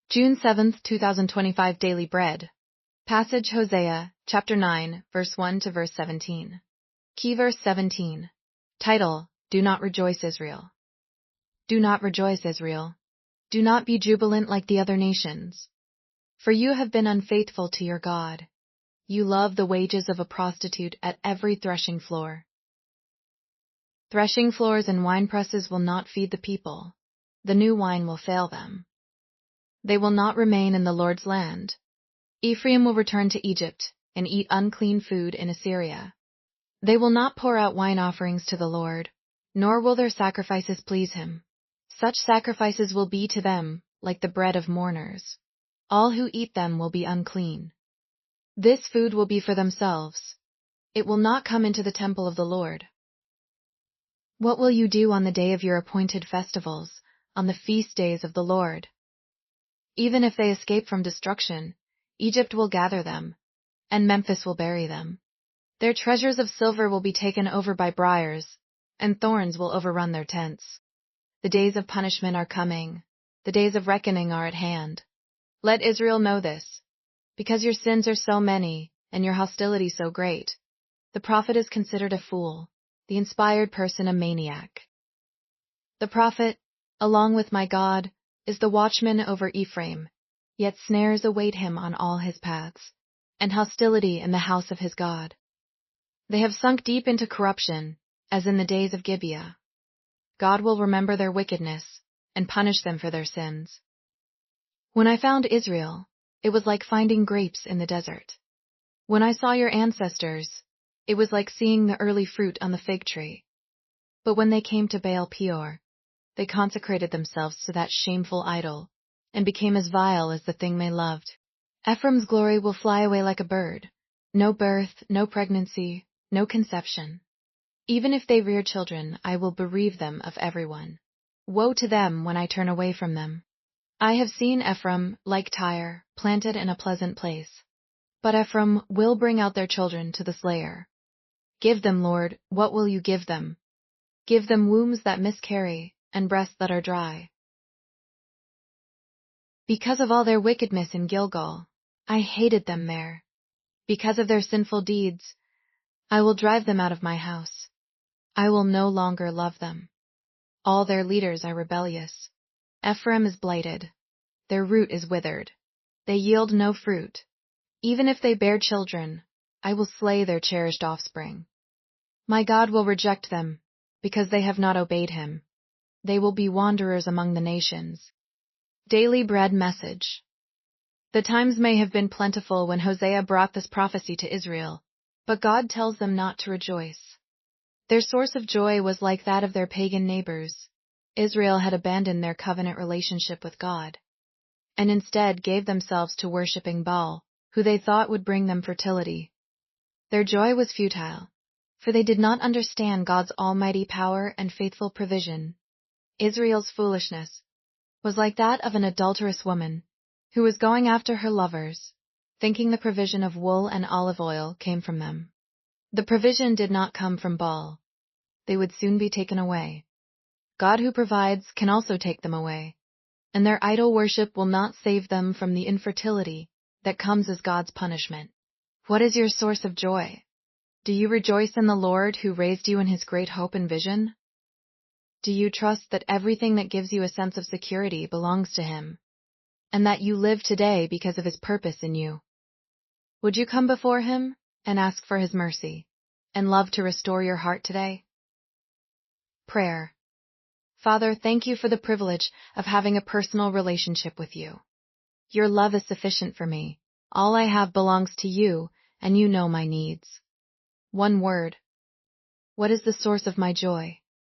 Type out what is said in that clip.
June 7, 2025 Daily Bread. Passage Hosea, chapter 9, verse 1 to verse 17. Key verse 17. Title, Do not rejoice, Israel. Do not rejoice, Israel. Do not be jubilant like the other nations. For you have been unfaithful to your God. You love the wages of a prostitute at every threshing floor. Threshing floors and winepresses will not feed the people. The new wine will fail them. They will not remain in the Lord's land. Ephraim will return to Egypt and eat unclean food in Assyria. They will not pour out wine offerings to the Lord, nor will their sacrifices please him. Such sacrifices will be to them like the bread of mourners. All who eat them will be unclean. This food will be for themselves. It will not come into the temple of the Lord. What will you do on the day of your appointed festivals, on the feast days of the Lord? Even if they escape from destruction, Egypt will gather them, and Memphis will bury them. Their treasures of silver will be taken over by briars, and thorns will overrun their tents. The days of punishment are coming. The days of reckoning are at hand. Let Israel know this. Because your sins are so many, and your hostility so great, the prophet is considered a fool, the inspired person a maniac. The prophet, along with my God, is the watchman over Ephraim, yet snares await him on all his paths, and hostility in the house of his God. They have sunk deep into corruption, as in the days of Gibeah. God will remember their wickedness, and punish them for their sins. When I found Israel, it was like finding grapes in the desert. When I saw your ancestors, it was like seeing the early fruit on the fig tree. But when they came to Baal Peor, they consecrated themselves to that shameful idol, and became as vile as the thing they loved. Ephraim's glory will fly away like a bird. No birth, no pregnancy, no conception. Even if they rear children, I will bereave them of everyone. Woe to them when I turn away from them. I have seen Ephraim, like Tyre, planted in a pleasant place. But Ephraim will bring out their children to the slayer. Give them, Lord, what will you give them? Give them wombs that miscarry, and breasts that are dry. Because of all their wickedness in Gilgal, I hated them there. Because of their sinful deeds, I will drive them out of my house. I will no longer love them. All their leaders are rebellious. Ephraim is blighted. Their root is withered. They yield no fruit. Even if they bear children, I will slay their cherished offspring. My God will reject them, because they have not obeyed him. They will be wanderers among the nations. Daily Bread Message. The times may have been plentiful when Hosea brought this prophecy to Israel, but God tells them not to rejoice. Their source of joy was like that of their pagan neighbors. Israel had abandoned their covenant relationship with God, and instead gave themselves to worshiping Baal, who they thought would bring them fertility. Their joy was futile, for they did not understand God's almighty power and faithful provision. Israel's foolishness was like that of an adulterous woman, who was going after her lovers, thinking the provision of wool and olive oil came from them. The provision did not come from Baal. They would soon be taken away. God who provides can also take them away, and their idol worship will not save them from the infertility that comes as God's punishment. What is your source of joy? Do you rejoice in the Lord who raised you in his great hope and vision? Do you trust that everything that gives you a sense of security belongs to him, and that you live today because of his purpose in you? Would you come before him and ask for his mercy, and love to restore your heart today? Prayer. Father, thank you for the privilege of having a personal relationship with you. Your love is sufficient for me. All I have belongs to you, and you know my needs. One word. What is the source of my joy?